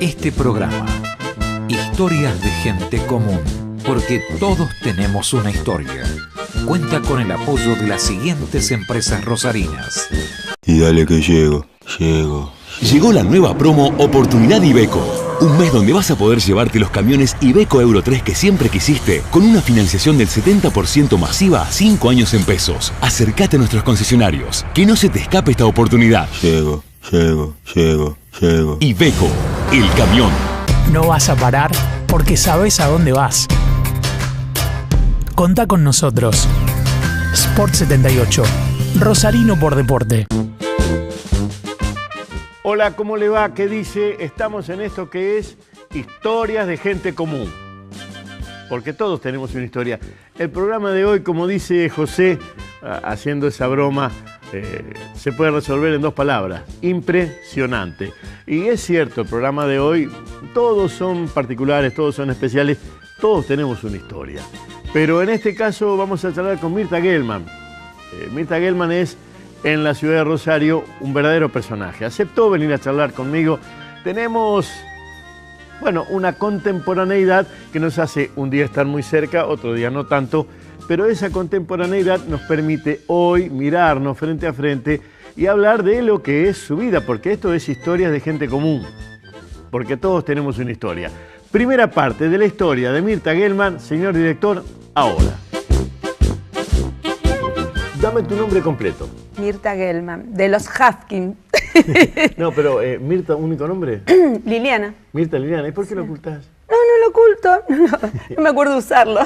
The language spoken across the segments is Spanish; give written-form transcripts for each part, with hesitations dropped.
Este programa, Historias de Gente Común, porque todos tenemos una historia, cuenta con el apoyo de las siguientes empresas rosarinas. Y dale que llego. Llegó la nueva promo Oportunidad Iveco. Un mes donde vas a poder llevarte los camiones Iveco Euro 3 que siempre quisiste, con una financiación del 70% masiva a 5 años en pesos. Acércate a nuestros concesionarios, que no se te escape esta oportunidad. Llego. Iveco, el camión. No vas a parar porque sabes a dónde vas. Contá con nosotros. Sport 78, Rosarino por deporte. Hola, ¿cómo le va? ¿Qué dice? Estamos en esto que es Historias de Gente Común. Porque todos tenemos una historia. El programa de hoy, como dice José, haciendo esa broma, se puede resolver en 2 palabras: impresionante. Y es cierto, el programa de hoy, todos son particulares, todos son especiales, todos tenemos una historia. Pero en este caso vamos a charlar con Mirta Gelman. Mirta Gelman es, en la ciudad de Rosario, un verdadero personaje. Aceptó venir a charlar conmigo. Tenemos, bueno, una contemporaneidad que nos hace un día estar muy cerca, otro día no tanto, pero esa contemporaneidad nos permite hoy mirarnos frente a frente y hablar de lo que es su vida, porque esto es Historias de Gente Común, porque todos tenemos una historia. Primera parte de la historia de Mirta Gelman, señor director, ahora. Dame tu nombre completo. Mirta Gelman, de los Hafkin. No, pero Mirta, ¿único nombre? Liliana. Mirta Liliana, ¿y por qué lo ocultás? No lo oculto, no me acuerdo usarlo.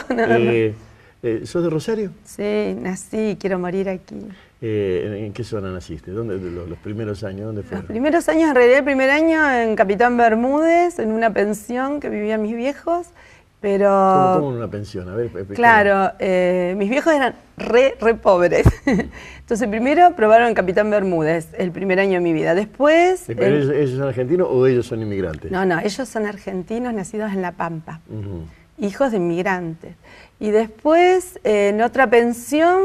¿Sos de Rosario? Sí, nací, quiero morir aquí. ¿En qué zona naciste? ¿Dónde los primeros años? ¿Dónde fueron? Los primeros años, en realidad el primer año en Capitán Bermúdez, en una pensión que vivían mis viejos, pero... ¿Cómo en una pensión? A ver, claro, mis viejos eran re pobres. Entonces primero probaron en Capitán Bermúdez, el primer año de mi vida. Después... ¿Pero ellos son argentinos o ellos son inmigrantes? No, ellos son argentinos nacidos en La Pampa, hijos de inmigrantes. Y después en otra pensión,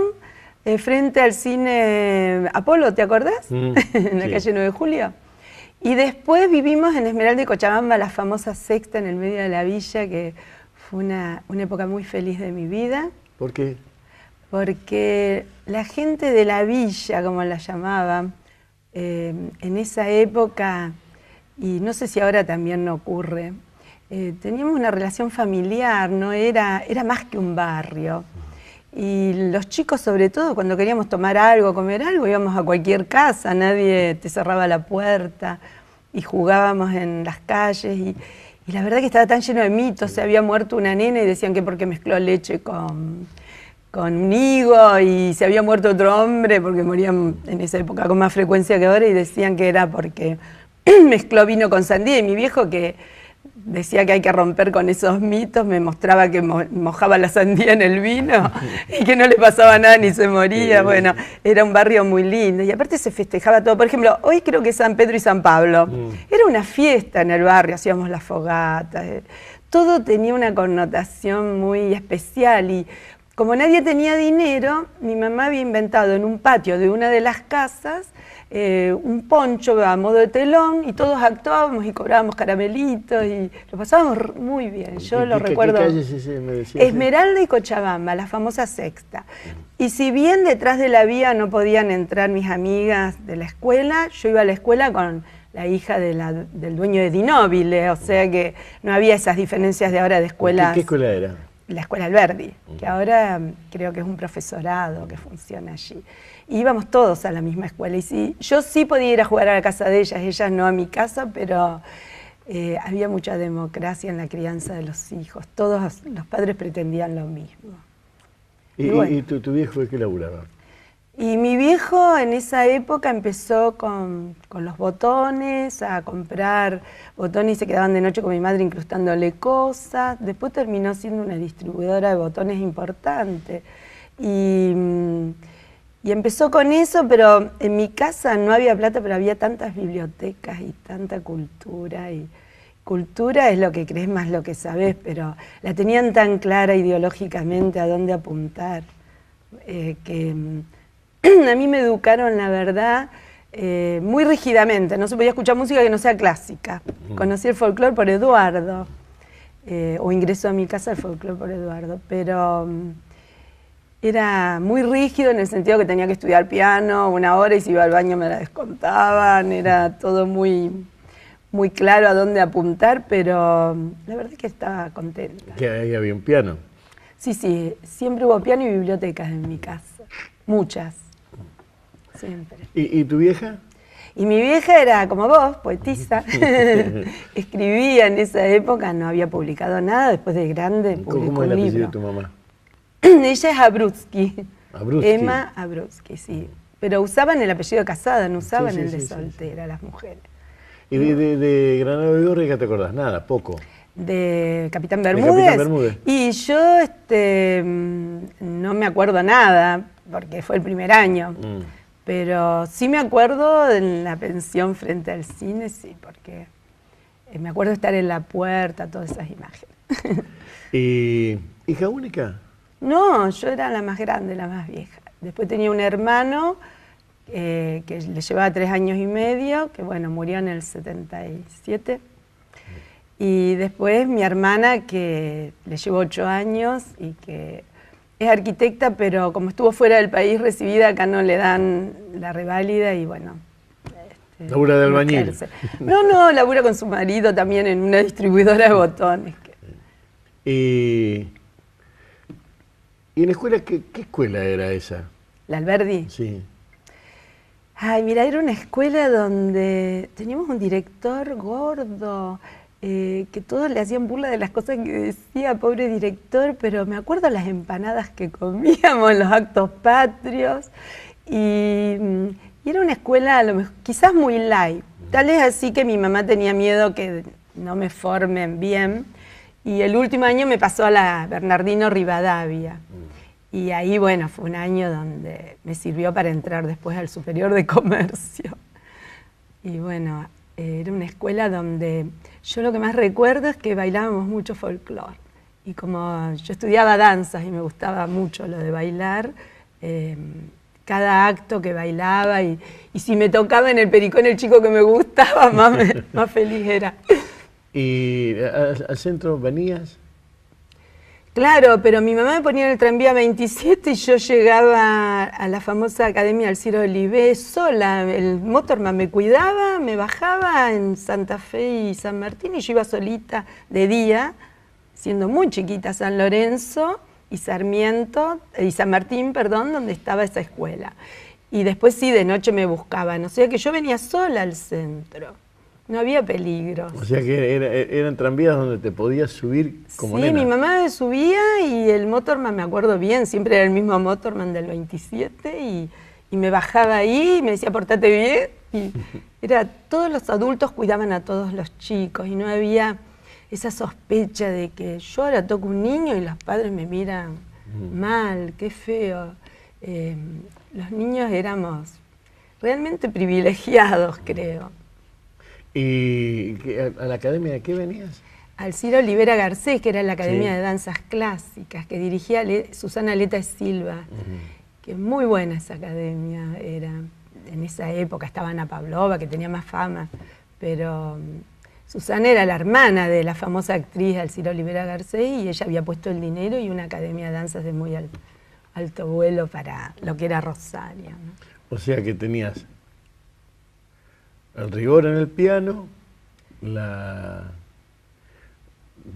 frente al cine Apolo, ¿te acordás? En la calle 9 de Julio. Y después vivimos en Esmeralda y Cochabamba, la famosa Sexta en el medio de la villa, que fue una época muy feliz de mi vida. ¿Por qué? Porque la gente de la villa, como la llamaban, en esa época, y no sé si ahora también no ocurre, teníamos una relación familiar, no era más que un barrio. Y los chicos, sobre todo, cuando queríamos tomar algo, comer algo, íbamos a cualquier casa, nadie te cerraba la puerta, y jugábamos en las calles, y la verdad que estaba tan lleno de mitos. Se había muerto una nena y decían que porque mezcló leche con un higo, y se había muerto otro hombre porque morían en esa época con más frecuencia que ahora, y decían que era porque mezcló vino con sandía. Y mi viejo, que decía que hay que romper con esos mitos, me mostraba que mojaba la sandía en el vino y que no le pasaba nada ni se moría. Bueno, era un barrio muy lindo y aparte se festejaba todo. Por ejemplo, hoy creo que es San Pedro y San Pablo. Era una fiesta en el barrio, hacíamos las fogatas. Todo tenía una connotación muy especial y como nadie tenía dinero, mi mamá había inventado en un patio de una de las casas un poncho a modo de telón y todos actuábamos y cobrábamos caramelitos y lo pasábamos muy bien. Yo lo recuerdo. ¿Qué calles me decías? Esmeralda y Cochabamba, la famosa Sexta. Y si bien detrás de la vía no podían entrar mis amigas de la escuela, yo iba a la escuela con la hija del dueño de Dinóbile, o sea que no había esas diferencias de ahora de escuelas. ¿Qué escuela era? La Escuela Alberdi, que ahora creo que es un profesorado que funciona allí. Y íbamos todos a la misma escuela. Y yo sí podía ir a jugar a la casa de ellas no a mi casa, pero había mucha democracia en la crianza de los hijos. Todos los padres pretendían lo mismo. ¿Y tu viejo de qué laburaba? Y mi viejo en esa época empezó con los botones, a comprar botones y se quedaban de noche con mi madre incrustándole cosas. Después terminó siendo una distribuidora de botones importante. Y empezó con eso, pero en mi casa no había plata, pero había tantas bibliotecas y tanta cultura. Y cultura es lo que crees más lo que sabés, pero la tenían tan clara ideológicamente a dónde apuntar, que a mí me educaron, la verdad, muy rígidamente, no se podía escuchar música que no sea clásica. Conocí el folclore por Eduardo, o ingresó a mi casa el folclore por Eduardo, pero era muy rígido en el sentido que tenía que estudiar piano 1 hora y si iba al baño me la descontaban, era todo muy claro a dónde apuntar, pero la verdad es que estaba contenta. ¿Que ahí había un piano? Sí, siempre hubo piano y bibliotecas en mi casa, muchas, siempre. ¿Y tu vieja? Y mi vieja era como vos, poetisa, escribía en esa época, no había publicado nada, después de grande publicó ¿Cómo es el un apellido libro. de tu mamá? Ella es Abrutsky. Abrutsky. Emma Abrutsky, sí. Pero usaban el apellido casada, no usaban Sí, el de sí, soltera, las mujeres. ¿Y de Granado de Gorri, qué te acordás? Nada, poco. De Capitán De Bermúdez. Capitán Bermúdez. Y yo no me acuerdo nada, porque fue el primer año. Pero sí me acuerdo de la pensión frente al cine, sí, porque me acuerdo de estar en la puerta, todas esas imágenes. ¿Y hija única? No, yo era la más grande, la más vieja. Después tenía un hermano que le llevaba 3 años y medio, que bueno, murió en el 77. Y después mi hermana, que le llevó 8 años y que es arquitecta, pero como estuvo fuera del país recibida, acá no le dan la reválida y bueno. ¿Labura de albañil? No, labura con su marido también en una distribuidora de botones. ¿Y en la escuela, qué escuela era esa? ¿La Alberdi? Sí. Ay, mira, era una escuela donde teníamos un director gordo, que todos le hacían burla de las cosas que decía, pobre director, pero me acuerdo las empanadas que comíamos, los actos patrios, y era una escuela a lo mejor, quizás muy light, tal vez así que mi mamá tenía miedo que no me formen bien, y el último año me pasó a la Bernardino Rivadavia. Y ahí, bueno, fue un año donde me sirvió para entrar después al Superior de Comercio. Y bueno, era una escuela donde yo lo que más recuerdo es que bailábamos mucho folclore. Y como yo estudiaba danzas y me gustaba mucho lo de bailar, cada acto que bailaba y si me tocaba en el pericón el chico que me gustaba, más feliz era. ¿Y al centro venías? Claro, pero mi mamá me ponía en el tranvía 27 y yo llegaba a la famosa Academia Alciro Olivé sola. El motorman me cuidaba, me bajaba en Santa Fe y San Martín y yo iba solita de día, siendo muy chiquita, a San Lorenzo y Sarmiento, y San Martín, perdón, donde estaba esa escuela. Y después sí, de noche me buscaban, o sea que yo venía sola al centro. No había peligro. O sea que eran tranvías donde te podías subir como nena. Sí, mi mamá me subía y el motorman, me acuerdo bien, siempre era el mismo motorman del 27 y me bajaba ahí y me decía, portate bien. Y todos los adultos cuidaban a todos los chicos y no había esa sospecha de que yo ahora toco un niño y los padres me miran mal, qué feo. Los niños éramos realmente privilegiados, creo. ¿Y a la academia de qué venías? Al Ciro Olivera Garcés, que era la Academia Sí. de Danzas Clásicas, que dirigía Susana Leta Silva, que muy buena esa academia era. En esa época estaba Ana Pavlova, que tenía más fama, pero Susana era la hermana de la famosa actriz Alcira Olivera Garcés y ella había puesto el dinero y una academia de danzas de muy alto vuelo para lo que era Rosario, ¿no? O sea que tenías el rigor en el piano,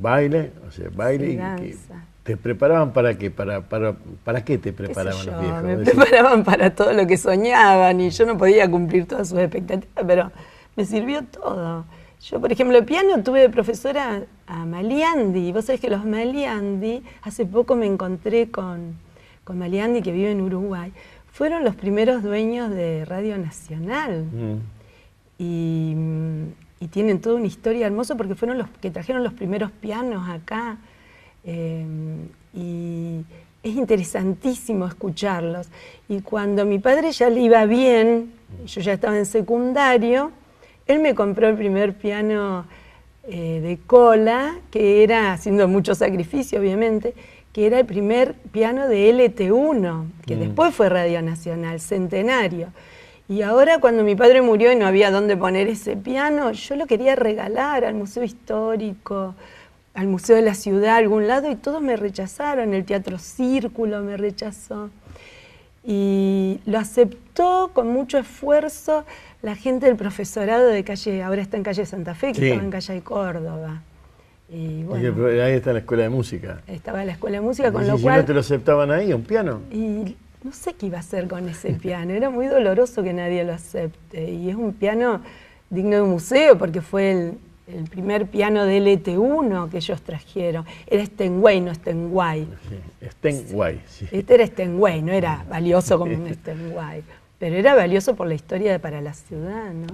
baile Sí, y danza. que ¿te preparaban para qué? ¿Para qué te ¿Qué sé preparaban yo? los viejos? Me Es decir, preparaban para todo lo que soñaban y yo no podía cumplir todas sus expectativas, pero me sirvió todo. Yo, por ejemplo, el piano tuve de profesora a Maliandi. Vos sabés que los Maliandi, hace poco me encontré con Maliandi, que vive en Uruguay. Fueron los primeros dueños de Radio Nacional. Y tienen toda una historia hermosa porque fueron los que trajeron los primeros pianos acá. Y es interesantísimo escucharlos. Y cuando a mi padre ya le iba bien, yo ya estaba en secundario, él me compró el primer piano de cola, que era, haciendo mucho sacrificio obviamente, que era el primer piano de LT1, que después fue Radio Nacional, centenario. Y ahora cuando mi padre murió y no había dónde poner ese piano, yo lo quería regalar al Museo Histórico, al Museo de la Ciudad, a algún lado, y todos me rechazaron. El Teatro Círculo me rechazó. Y lo aceptó con mucho esfuerzo la gente del profesorado de calle, ahora está en calle Santa Fe, que Sí. estaba en calle Córdoba. Y bueno, Porque ahí está la escuela de música. estaba en la escuela de música, con Y lo si cual... no te lo aceptaban ahí, un piano. Y no sé qué iba a hacer con ese piano, era muy doloroso que nadie lo acepte. Y es un piano digno de un museo porque fue el primer piano de LT1 que ellos trajeron. Era Steinway, no Steinway. Sí, Steinway, sí. Este era Steinway, no era valioso como un Steinway, pero era valioso por la historia para la ciudad, ¿no?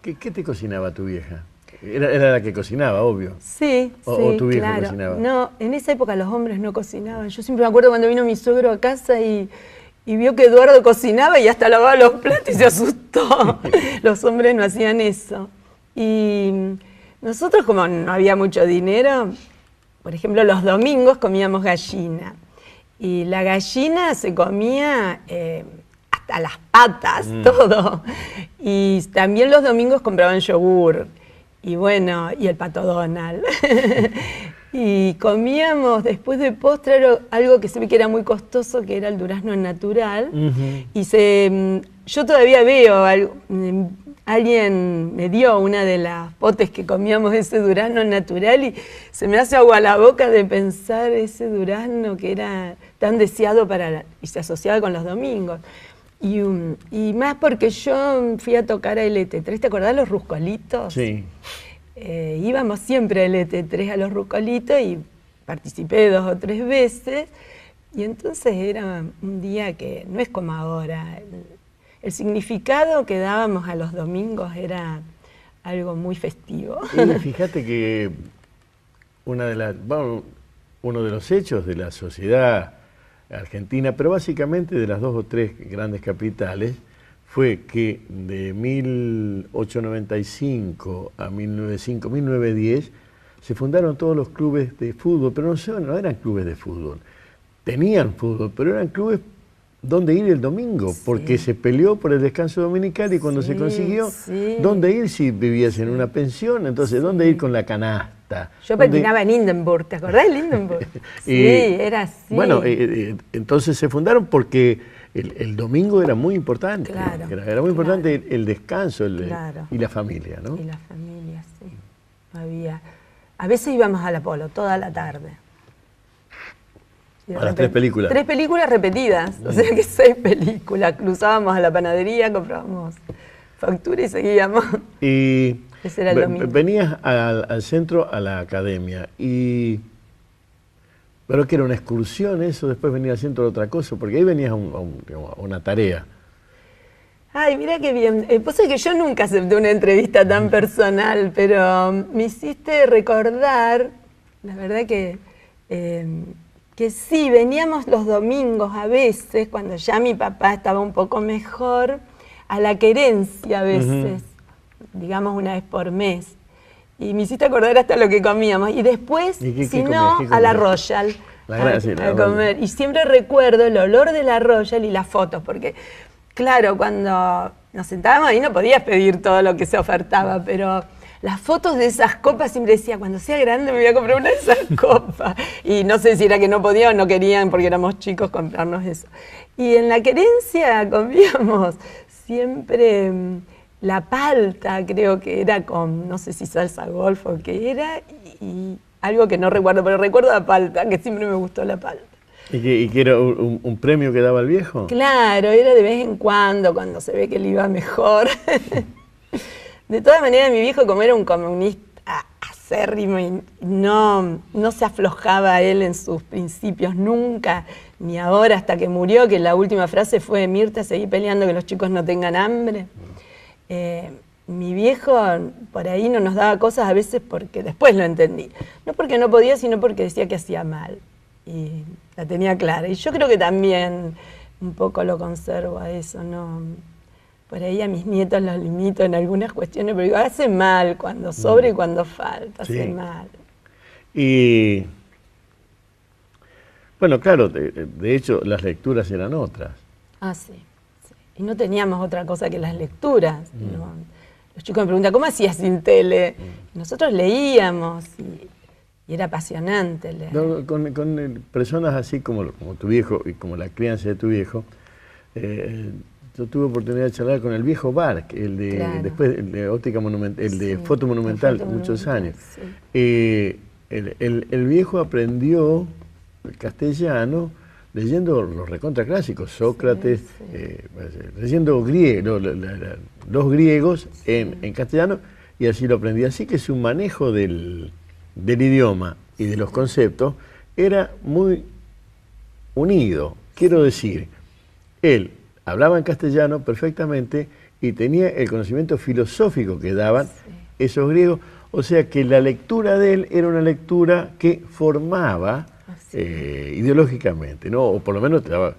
¿Qué te cocinaba tu vieja? Era la que cocinaba, obvio. Sí, O sí, tu viejo claro. cocinaba. No, en esa época los hombres no cocinaban. Yo siempre me acuerdo cuando vino mi suegro a casa y vio que Eduardo cocinaba y hasta lavaba los platos y se asustó. Los hombres no hacían eso. Y nosotros, como no había mucho dinero, por ejemplo, los domingos comíamos gallina. Y la gallina se comía hasta las patas, todo. Y también los domingos compraban yogur. Y bueno, y el Pato Donald. Y comíamos después de postre algo que se ve que era muy costoso, que era el durazno natural. Y yo todavía veo, alguien me dio una de las potes que comíamos ese durazno natural y se me hace agua a la boca de pensar ese durazno que era tan deseado y se asociaba con los domingos. Y más porque yo fui a tocar a LT3, ¿te acordás los ruscolitos? Sí. Íbamos siempre a LT3 a los ruscolitos y participé 2 o 3 veces. Y entonces era un día que no es como ahora. El significado que dábamos a los domingos era algo muy festivo. Y fíjate que uno de los hechos de la sociedad argentina, pero básicamente de las 2 o 3 grandes capitales, fue que de 1895 a 1905, 1910, se fundaron todos los clubes de fútbol, pero no eran clubes de fútbol. Tenían fútbol, pero eran clubes donde ir el domingo, porque se peleó por el descanso dominical y cuando se consiguió, ¿dónde ir si vivías en una pensión? Entonces, ¿dónde ir con la canasta? Yo patinaba en Hindenburg, ¿te acordás de Hindenburg? Sí, era así. Bueno, entonces se fundaron porque el domingo era muy importante. Claro, Era muy importante el descanso Claro. y la familia, ¿no? Y la familia, sí. A veces íbamos al Apolo toda la tarde. A las 3 películas. 3 películas repetidas, o sea que 6 películas. Cruzábamos a la panadería, comprábamos factura y seguíamos. Y ese era el domingo. venías al centro, a la academia, pero que era una excursión eso, después venía al centro de otra cosa, porque ahí venías a una tarea. Ay, mira qué bien. Pues es que yo nunca acepté una entrevista tan personal, pero me hiciste recordar, la verdad que sí, veníamos los domingos a veces, cuando ya mi papá estaba un poco mejor, a la Querencia a veces, digamos una vez por mes. Y me hiciste acordar hasta lo que comíamos. Y después, si no, a la Royal, a comer. Y siempre recuerdo el olor de la Royal y las fotos, porque, claro, cuando nos sentábamos ahí no podías pedir todo lo que se ofertaba, pero las fotos de esas copas siempre decía, cuando sea grande me voy a comprar una de esas copas. Y no sé si era que no podían o no querían, porque éramos chicos, comprarnos eso. Y en la Querencia comíamos siempre la palta, creo que era con, no sé si salsa golf o qué era, y algo que no recuerdo, pero recuerdo la palta, que siempre me gustó la palta. ¿Y que era un premio que daba el viejo? Claro, era de vez en cuando se ve que le iba mejor. De todas maneras, mi viejo, como era un comunista acérrimo y no se aflojaba él en sus principios nunca, ni ahora hasta que murió, que la última frase fue: Mirta, seguí peleando que los chicos no tengan hambre. Mi viejo por ahí no nos daba cosas a veces porque después lo entendí. No porque no podía, sino porque decía que hacía mal. Y la tenía clara. Y yo creo que también un poco lo conservo a eso, ¿no? Por ahí a mis nietos los limito en algunas cuestiones, pero digo, hace mal cuando sobra y cuando falta, hace mal. Y bueno, claro, de hecho las lecturas eran otras. Ah, sí. y no teníamos otra cosa que las lecturas. ¿No? Los chicos me preguntan, ¿cómo hacías sin tele? Nosotros leíamos y era apasionante leer. No, con personas así como tu viejo y como la crianza de tu viejo, yo tuve oportunidad de charlar con el viejo Barc, después el de óptica monumental, el de foto monumental, muchos años. Sí. El viejo aprendió el castellano leyendo los recontra clásicos, Sócrates, leyendo los griegos en castellano, y así lo aprendí. Así que su manejo del idioma y de los conceptos era muy unido. Quiero decir, él hablaba en castellano perfectamente y tenía el conocimiento filosófico que daban esos griegos, o sea que la lectura de él era una lectura que formaba ideológicamente, ¿no? O por lo menos te daba.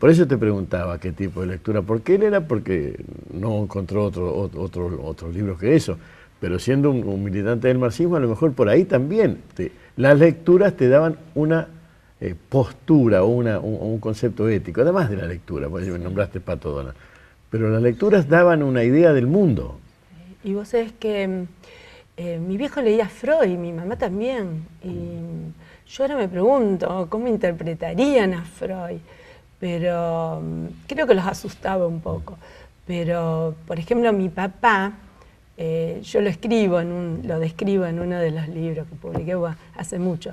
Por eso te preguntaba qué tipo de lectura, porque él era, porque no encontró otros libros que eso, pero siendo un militante del marxismo, a lo mejor por ahí también las lecturas te daban una postura o un concepto ético, además de la lectura, porque me nombraste Pato Donald, pero las lecturas daban una idea del mundo. Y vos sabés que mi viejo leía Freud, mi mamá también, y yo ahora me pregunto cómo interpretarían a Freud, pero creo que los asustaba un poco. Pero, por ejemplo, mi papá, yo lo describo en uno de los libros que publiqué hace mucho.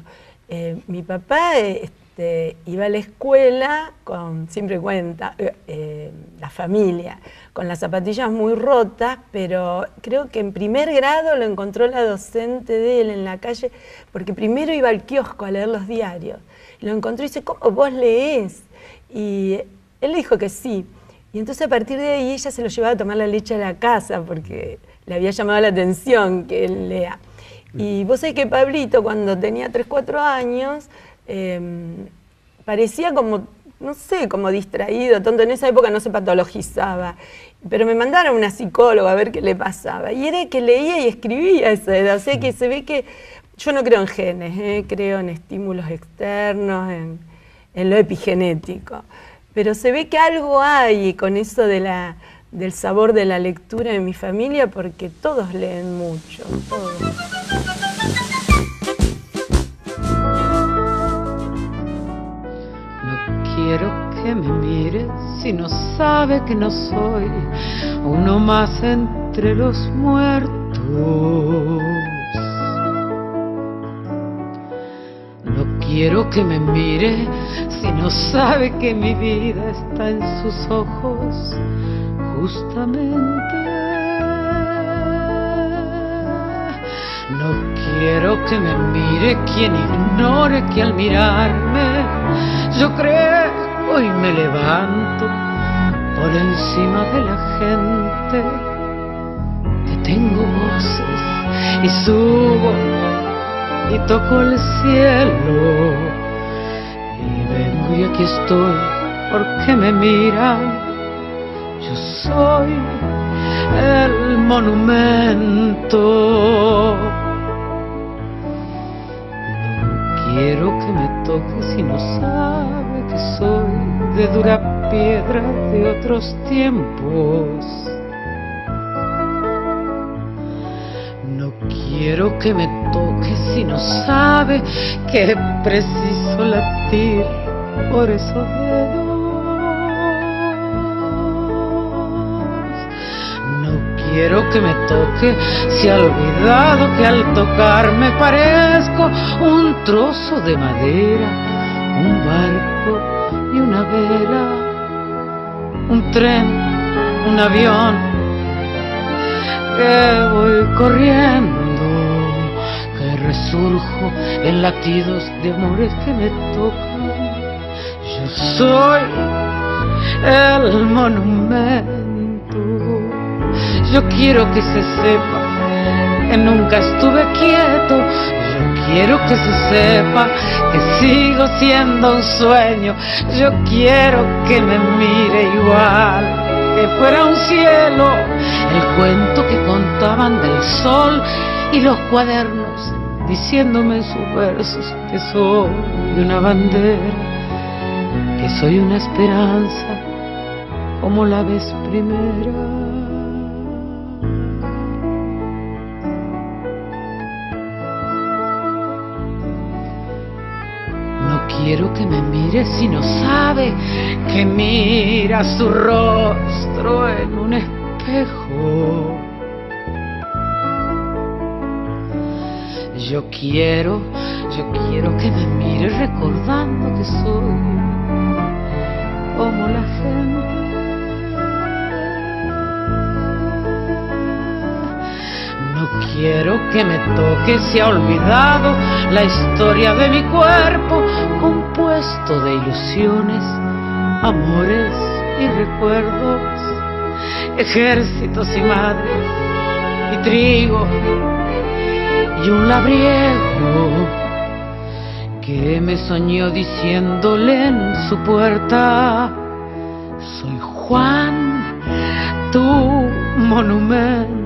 Mi papá iba a la escuela, siempre cuenta, la familia, con las zapatillas muy rotas, pero creo que en primer grado lo encontró la docente de él en la calle, porque primero iba al kiosco a leer los diarios. Y lo encontró y dice, ¿cómo vos leés? Y él le dijo que sí. Y entonces a partir de ahí ella se lo llevaba a tomar la leche a la casa, porque le había llamado la atención que él lea. Y vos sabés que Pablito, cuando tenía 3, 4 años, parecía como, no sé, como distraído, tonto. En esa época no se patologizaba, pero me mandaron a una psicóloga a ver qué le pasaba. Y era que leía y escribía a esa edad. O sea que se ve que yo no creo en genes, creo en estímulos externos, en lo epigenético. Pero se ve que algo hay con eso del sabor de la lectura en mi familia, porque todos leen mucho, todos. Quiero que me mire si no sabe que no soy uno más entre los muertos. No quiero que me mire si no sabe que mi vida está en sus ojos, justamente. No quiero que me mire quien ignore que al mirarme yo creo y me levanto por encima de la gente, que tengo voces y subo y toco el cielo y vengo y aquí estoy porque me miran. Yo soy el monumento. No quiero que me toque si no sabe que soy de dura piedra de otros tiempos. No quiero que me toque si no sabe que preciso latir por esos dedos. Quiero que me toque si ha olvidado que al tocarme parezco un trozo de madera, un barco y una vela, un tren, un avión, que voy corriendo, que resurjo en latidos de amores que me tocan. Yo soy el monumento. Yo quiero que se sepa que nunca estuve quieto. Yo quiero que se sepa que sigo siendo un sueño. Yo quiero que me mire igual, que fuera un cielo, el cuento que contaban del sol y los cuadernos diciéndome en sus versos que soy una bandera, que soy una esperanza, como la vez primera. No quiero que me mire si no sabe que mira su rostro en un espejo. Yo quiero que me mire recordando que soy como la gente. No quiero que me toque, se ha olvidado la historia de mi cuerpo, compuesto de ilusiones, amores y recuerdos, ejércitos y madres y trigo y un labriego que me soñó diciéndole en su puerta: soy Juan, tu monumento.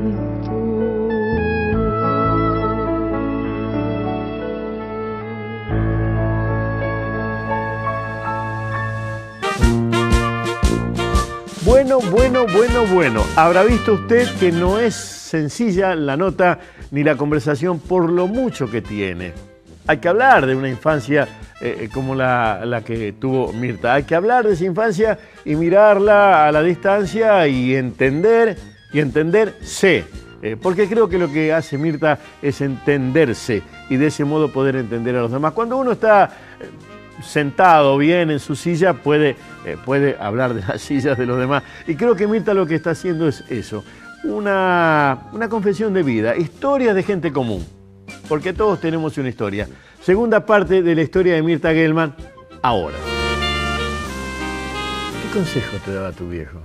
Bueno. Habrá visto usted que no es sencilla la nota ni la conversación por lo mucho que tiene. Hay que hablar de una infancia como la que tuvo Mirta. Hay que hablar de esa infancia y mirarla a la distancia y entenderse. Porque creo que lo que hace Mirta es entenderse y de ese modo poder entender a los demás. Cuando uno está sentado bien en su silla, puede hablar de las sillas de los demás. Y creo que Mirta lo que está haciendo es eso, una confesión de vida, historias de gente común, porque todos tenemos una historia. Segunda parte de la historia de Mirta Gellman, ahora. ¿Qué consejo te daba tu viejo?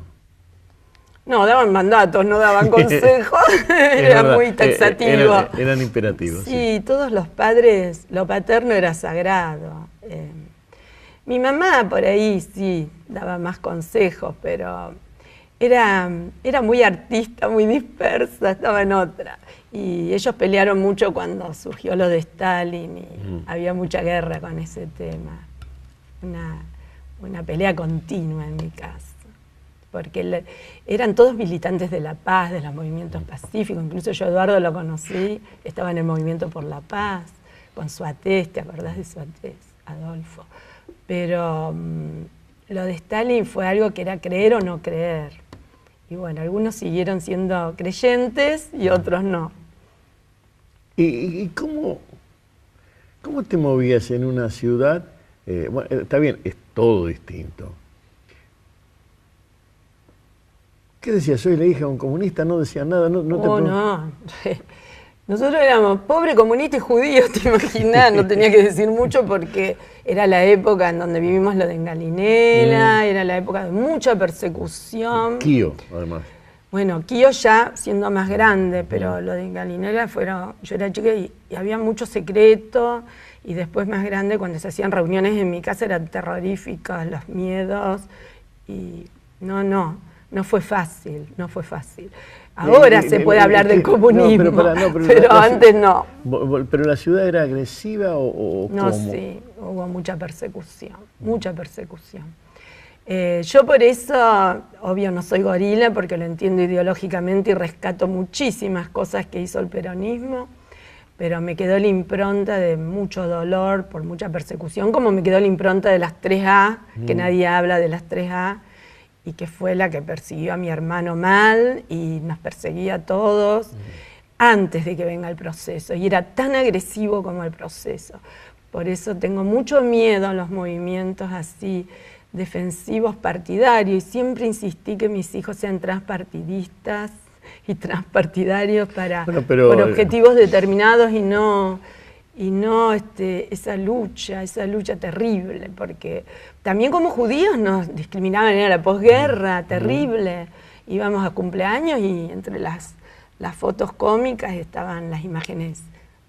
No, daban mandatos, no daban consejos. Era muy taxativo. Eran imperativos. Sí, todos los padres, lo paterno era sagrado. Mi mamá por ahí sí daba más consejos, pero era muy artista, muy dispersa, estaba en otra. Y ellos pelearon mucho cuando surgió lo de Stalin y había mucha guerra con ese tema. Una pelea continua en mi casa. Porque eran todos militantes de la paz, de los movimientos pacíficos. Incluso yo a Eduardo lo conocí, estaba en el Movimiento por la Paz, con Suárez, ¿te acordás de Suárez, Adolfo? Pero lo de Stalin fue algo que era creer o no creer. Y bueno, algunos siguieron siendo creyentes y otros no. ¿Y cómo te movías en una ciudad? Bueno, está bien, es todo distinto. ¿Qué decías? Soy la hija de un comunista, no decía nada, no. Nosotros éramos pobres comunistas y judíos, te imaginás, no tenía que decir mucho porque era la época en donde vivimos lo de Engalinela, era la época de mucha persecución. Quío, además. Bueno, Quío ya siendo más grande, pero lo de Engalinela yo era chica y había mucho secreto, y después más grande cuando se hacían reuniones en mi casa eran terroríficas, los miedos, y no fue fácil. Ahora se puede hablar del comunismo, pero antes no. ¿Pero la ciudad era agresiva o no, cómo? Sí, hubo mucha persecución. Yo por eso, obvio, no soy gorila porque lo entiendo ideológicamente y rescato muchísimas cosas que hizo el peronismo, pero me quedó la impronta de mucho dolor por mucha persecución, como me quedó la impronta de las 3A, que nadie habla de las 3A, y que fue la que persiguió a mi hermano mal y nos perseguía a todos antes de que venga el proceso. Y era tan agresivo como el proceso. Por eso tengo mucho miedo a los movimientos así defensivos partidarios. Y siempre insistí que mis hijos sean transpartidistas y transpartidarios por objetivos determinados y no esa lucha terrible, porque también como judíos nos discriminaban en la posguerra, terrible. Íbamos a cumpleaños y entre las fotos cómicas estaban las imágenes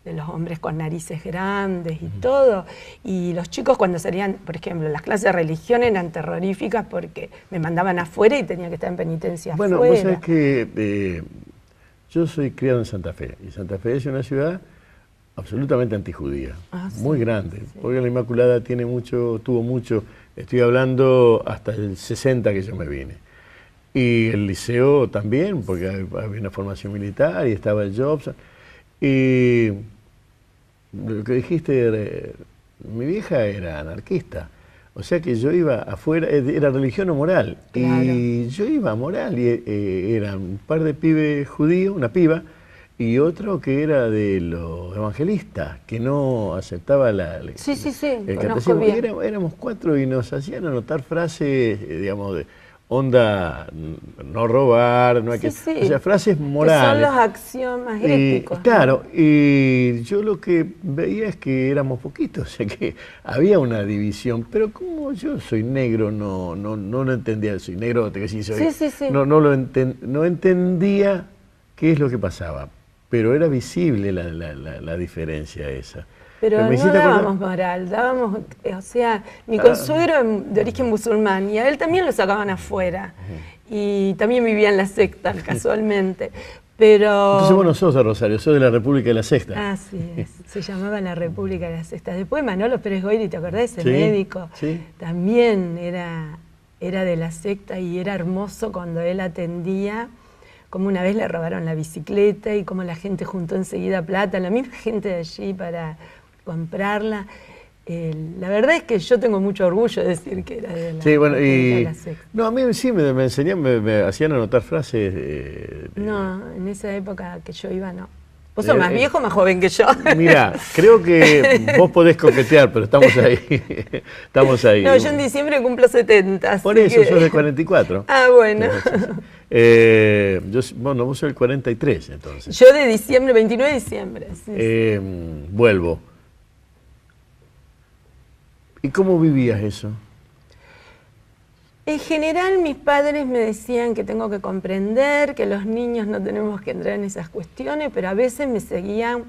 de los hombres con narices grandes y todo. Y los chicos cuando salían, por ejemplo, las clases de religión eran terroríficas porque me mandaban afuera y tenía que estar en penitencia afuera. Bueno, vos sabés que yo soy criado en Santa Fe, y Santa Fe es una ciudad absolutamente antijudía, muy grande, sí. Porque la Inmaculada tuvo mucho, estoy hablando hasta el 60 que yo me vine. Y el liceo también, porque había una formación militar y estaba el Jobson. Y lo que dijiste, mi vieja era anarquista. O sea que yo iba afuera, era religión o moral. Claro. Y yo iba a moral, y eran un par de pibes judíos, una piba, y otro que era de los evangelistas, que no aceptaba el conozco catecismo. bien. Éramos 4 y nos hacían anotar frases, digamos, de onda, no robar, no hay que... Sí. O sea, frases Que morales. son los axiomas éticos. Claro, y yo lo que veía es que éramos poquitos, o sea que había una división, pero como yo soy negro, no lo entendía, soy negro, que sí soy, Sí. no entendía qué es lo que pasaba, pero era visible la diferencia esa. Pero me no hiciste acordar- dábamos moral, dábamos, o sea, mi consuegro de origen musulmán, y a él también lo sacaban afuera, y también vivía en la secta, casualmente, pero... Entonces vos no sos de Rosario, sos de la República de la Sexta. Así es, se llamaba la República de la Sexta. Después Manolo Pérez Goyri, ¿te acordás? El Sí, médico, sí. también era de la secta y era hermoso cuando él atendía, como una vez le robaron la bicicleta y como la gente juntó enseguida plata, la misma gente de allí para comprarla. La verdad es que yo tengo mucho orgullo de decir que era de la Sí, bueno, República de y... la secta. No, a mí sí me enseñaban, me hacían anotar frases... No, en esa época que yo iba, no. Vos sos más viejo o más joven que yo. Mirá, creo que vos podés coquetear, pero estamos ahí. Estamos ahí. No, yo en diciembre cumplo 70. Por así eso, que... sos del 44. Ah, bueno. Bueno, vos sos del 43, entonces. Yo de diciembre, 29 de diciembre. Sí. Vuelvo. ¿Y cómo vivías eso? En general, mis padres me decían que tengo que comprender, que los niños no tenemos que entrar en esas cuestiones, pero a veces me seguían,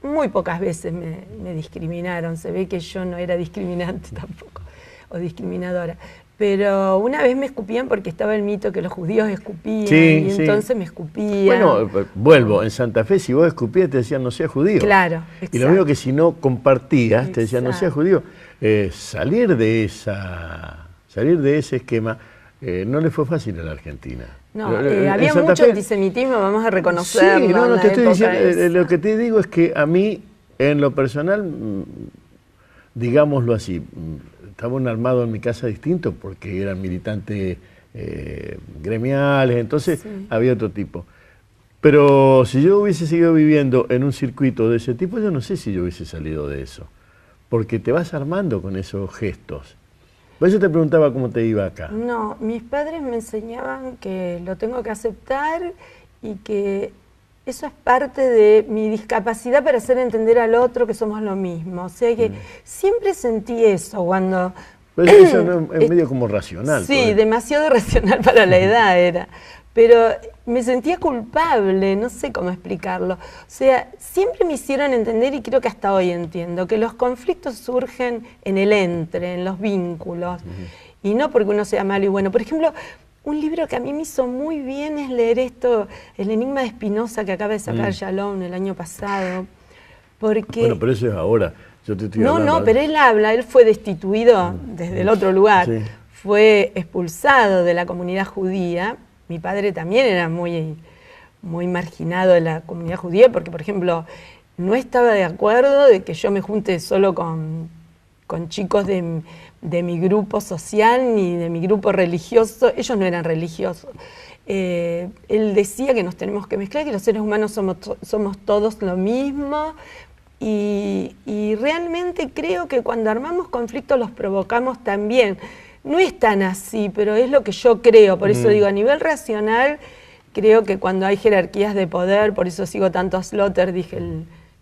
muy pocas veces me discriminaron. Se ve que yo no era discriminante tampoco, o discriminadora. Pero una vez me escupían porque estaba el mito que los judíos escupían, Sí, y sí. entonces me escupían. Bueno, vuelvo. En Santa Fe, si vos escupías, te decían no seas judío. Claro, Y exacto. lo mismo que si no compartías, te decían no seas Exacto. judío. Salir de ese esquema no le fue fácil a la Argentina. No, En había Santa mucho Fe- antisemitismo, vamos a reconocerlo. Sí, no, en la te estoy época diciendo, esa. lo que te digo es que a mí, en lo personal, digámoslo así, estaban armados en mi casa distinto porque eran militantes gremiales, entonces había otro tipo. Pero si yo hubiese seguido viviendo en un circuito de ese tipo, yo no sé si yo hubiese salido de eso, porque te vas armando con esos gestos. Por eso te preguntaba cómo te iba acá. No, mis padres me enseñaban que lo tengo que aceptar y que eso es parte de mi discapacidad para hacer entender al otro que somos lo mismo. O sea que siempre sentí eso cuando... Pero eso no, es medio como racional. Sí, todo. demasiado racional para la edad era. Pero me sentía culpable, no sé cómo explicarlo. O sea, siempre me hicieron entender, y creo que hasta hoy entiendo, que los conflictos surgen en el entre, en los vínculos, y no porque uno sea malo y bueno. Por ejemplo, un libro que a mí me hizo muy bien es leer esto, El enigma de Spinoza, que acaba de sacar Shalom el año pasado. Porque... Bueno, pero eso es ahora. Yo te estoy No, hablando no, pero él fue destituido desde el otro lugar, Sí. fue expulsado de la comunidad judía. Mi padre también era muy marginado de la comunidad judía porque, por ejemplo, no estaba de acuerdo de que yo me junte solo con chicos de mi grupo social ni de mi grupo religioso. Ellos no eran religiosos. Él decía que nos tenemos que mezclar, que los seres humanos somos todos lo mismo. Y realmente creo que cuando armamos conflictos los provocamos también. No es tan así, pero es lo que yo creo. Por eso digo, a nivel racional, creo que cuando hay jerarquías de poder, por eso sigo tanto a Sloterdijk,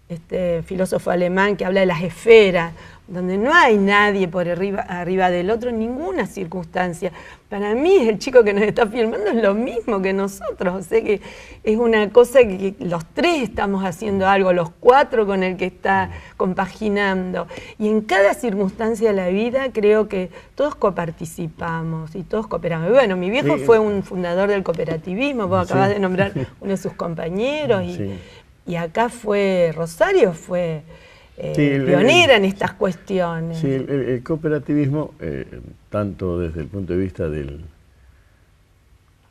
este filósofo alemán que habla de las esferas, donde no hay nadie por arriba del otro en ninguna circunstancia. Para mí el chico que nos está filmando es lo mismo que nosotros, o sea que es una cosa que los tres estamos haciendo algo, los cuatro con el que está compaginando. Y en cada circunstancia de la vida creo que todos coparticipamos y todos cooperamos. Y bueno, mi viejo fue un fundador del cooperativismo, vos acabás de nombrar uno de sus compañeros, y acá Rosario fue... pionera en estas cuestiones. Sí, el cooperativismo, tanto desde el punto de vista del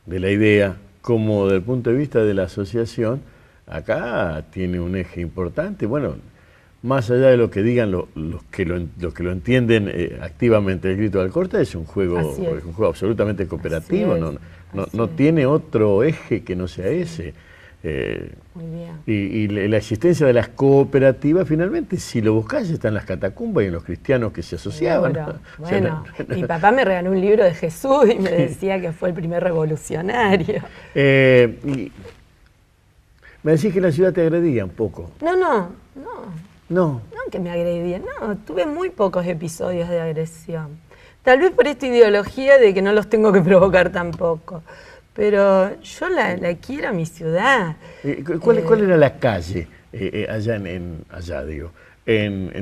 de la idea como del punto de vista de la asociación, acá tiene un eje importante. Bueno, más allá de lo que digan los que lo entienden activamente, el grito de Alcorta es un juego absolutamente cooperativo, no tiene otro eje que no sea ese. Muy bien. Y la existencia de las cooperativas, finalmente, si lo buscás, está en las catacumbas y en los cristianos que se asociaban. Bueno, mi papá me regaló un libro de Jesús y me decía que fue el primer revolucionario. Y me decís que la ciudad te agredía un poco. No que me agredían, no, tuve muy pocos episodios de agresión. Tal vez por esta ideología de que no los tengo que provocar tampoco. Pero yo la quiero a mi ciudad. ¿Cuál era la calle allá en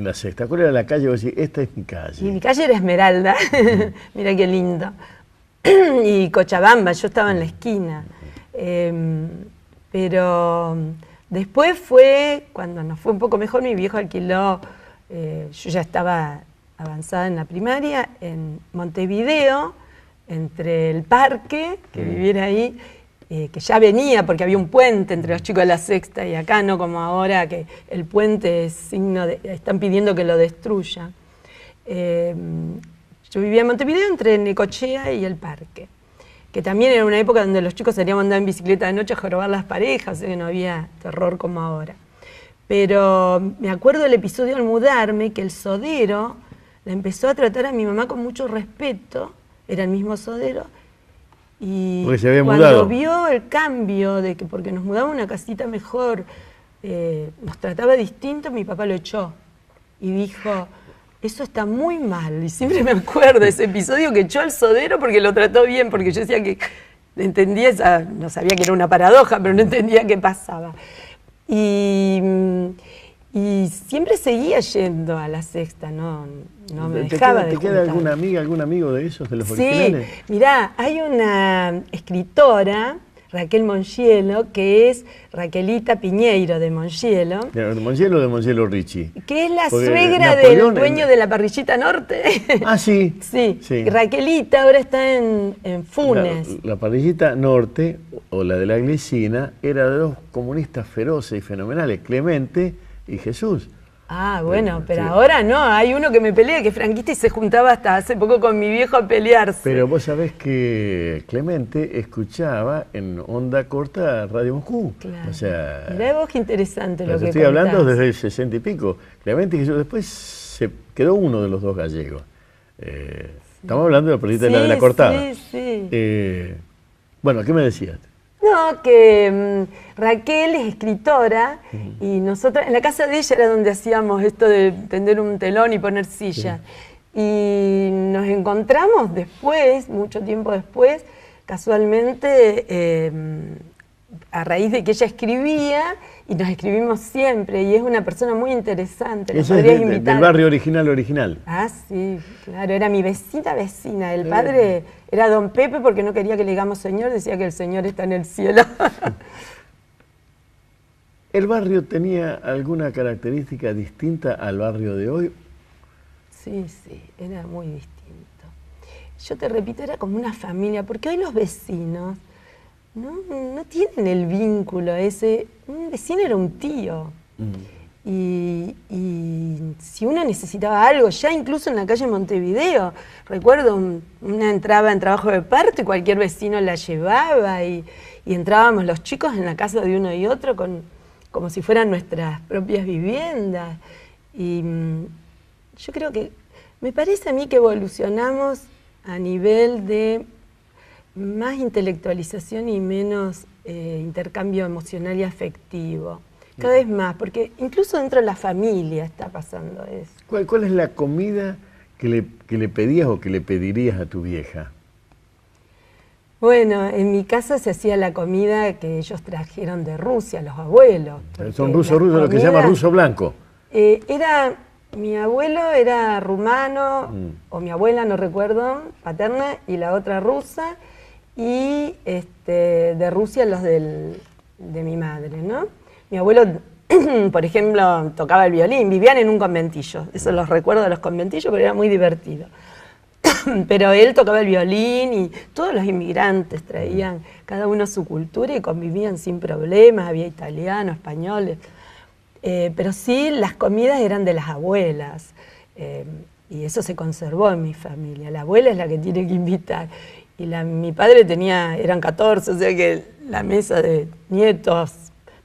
la Sexta? ¿Cuál era la calle? Vos decís, esta es mi calle. Y mi calle era Esmeralda, mira qué lindo. Y Cochabamba, yo estaba en la esquina. Pero después fue, cuando nos fue un poco mejor, mi viejo alquiló, yo ya estaba avanzada en la primaria, en Montevideo, entre el parque, que viviera ahí, que ya venía porque había un puente entre los chicos de la Sexta y acá, no como ahora, que el puente es signo de, están pidiendo que lo destruya. Yo vivía en Montevideo entre Necochea y el parque, que también era una época donde los chicos salían a andar en bicicleta de noche a jorobar las parejas, o sea que no había terror como ahora. Pero me acuerdo del episodio al mudarme, que el sodero la empezó a tratar a mi mamá con mucho respeto, era el mismo sodero, y porque se había cuando mudado. Vio el cambio de que porque nos mudaba a una casita mejor, nos trataba distinto, mi papá lo echó y dijo, eso está muy mal. Y siempre me acuerdo de ese episodio que echó al sodero porque lo trató bien, porque yo decía que entendía no sabía que era una paradoja, pero no entendía qué pasaba. Y siempre seguía yendo a la Sexta, no me dejaba de ¿Te queda juntar. alguna amiga, algún amigo de esos, de los originales? Sí, mirá, hay una escritora, Raquel Mongielo, que es Raquelita Piñeiro de Mongielo. ¿De Mongielo o de Mongielo Ricci? Que es la Porque suegra Napoleón del dueño de la Parrillita Norte. Ah, sí. Sí. Sí. Y Raquelita ahora está en Funes. La Parrillita Norte, o la de la Glicina, era de dos comunistas feroces y fenomenales, Clemente y Jesús. Ah, bueno, pero sí. ahora no, hay uno que me pelea, que es franquista y se juntaba hasta hace poco con mi viejo a pelearse. Pero vos sabés que Clemente escuchaba en onda corta Radio Moscú. Claro. O sea, Mirá vos qué interesante lo que estoy hablando contás. desde el 60 y pico. Clemente y Jesús, después se quedó uno de los dos gallegos. Estamos hablando de la Parrillita de la cortada. Sí. Bueno, ¿qué me decías? No, que Raquel es escritora y nosotros, en la casa de ella era donde hacíamos esto de tender un telón y poner sillas. Sí. Y nos encontramos después, mucho tiempo después, casualmente, a raíz de que ella escribía, y nos escribimos siempre, y es una persona muy interesante. Esa es del barrio original. Ah, sí, claro, era mi vecina. El padre era don Pepe porque no quería que le digamos señor, decía que el señor está en el cielo. ¿El barrio tenía alguna característica distinta al barrio de hoy? Sí, era muy distinto. Yo te repito, era como una familia, porque hoy los vecinos no tienen el vínculo ese. Un vecino era un tío. Y si uno necesitaba algo, ya incluso en la calle Montevideo, recuerdo, una entraba en trabajo de parto y cualquier vecino la llevaba y entrábamos los chicos en la casa de uno y otro como si fueran nuestras propias viviendas. Y yo creo que, me parece a mí que evolucionamos a nivel de más intelectualización y menos intercambio emocional y afectivo. Cada vez más, porque incluso dentro de la familia está pasando eso. ¿Cuál es la comida que le pedías o que le pedirías a tu vieja? Bueno, en mi casa se hacía la comida que ellos trajeron de Rusia, los abuelos. Son rusos, lo que se llama ruso blanco. Mi abuelo era rumano, o mi abuela, no recuerdo, paterna, y la otra rusa, y de Rusia los de mi madre, ¿no? Mi abuelo, por ejemplo, tocaba el violín, vivían en un conventillo, eso los recuerdo de los conventillos, pero era muy divertido. pero él tocaba el violín y todos los inmigrantes traían cada uno su cultura y convivían sin problemas, había italianos, españoles, pero sí las comidas eran de las abuelas y eso se conservó en mi familia. La abuela es la que tiene que invitar y mi padre eran 14, o sea que la mesa de nietos,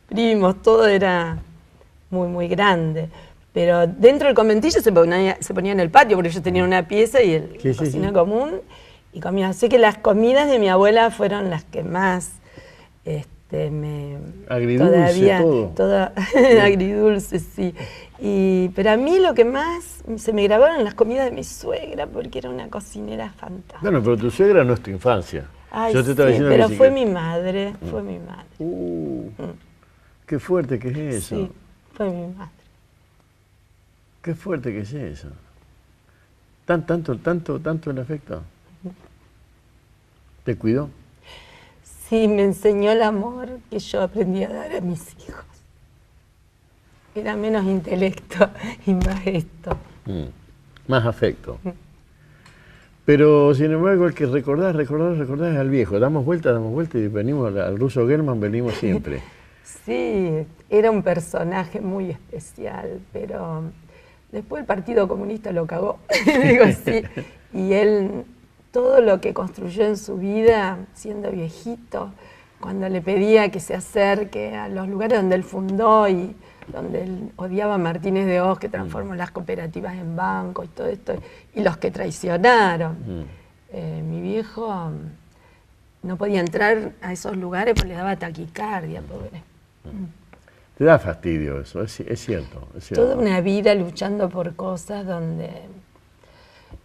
primos, todo era muy, muy grande. Pero dentro del conventillo se ponía en el patio, porque ellos tenían una pieza y la cocina común, y comían. Así que las comidas de mi abuela fueron las que más agridulce, todo. Agridulce, sí. Pero a mí lo que más se me grabaron las comidas de mi suegra, porque era una cocinera fantástica. Bueno, pero tu suegra no es tu infancia. Ay, yo te estaba diciendo pero que fue mi madre, fue mi madre. Qué fuerte que es eso. Sí, fue mi madre. Qué fuerte que es eso. Tanto el afecto. ¿Te cuidó? Sí, me enseñó el amor que yo aprendí a dar a mis hijos. Era menos intelecto y más esto. Más afecto. Pero, sin embargo, el que recordás es al viejo. Damos vuelta y venimos al ruso Germán, venimos siempre. Sí, era un personaje muy especial, pero después el Partido Comunista lo cagó. Digo, sí. Y él, todo lo que construyó en su vida, siendo viejito, cuando le pedía que se acerque a los lugares donde él fundó y donde él odiaba a Martínez de Hoz, que transformó las cooperativas en bancos y todo esto, y los que traicionaron. Mi viejo no podía entrar a esos lugares porque le daba taquicardia, pobre. Te da fastidio eso, es cierto. Toda una vida luchando por cosas donde,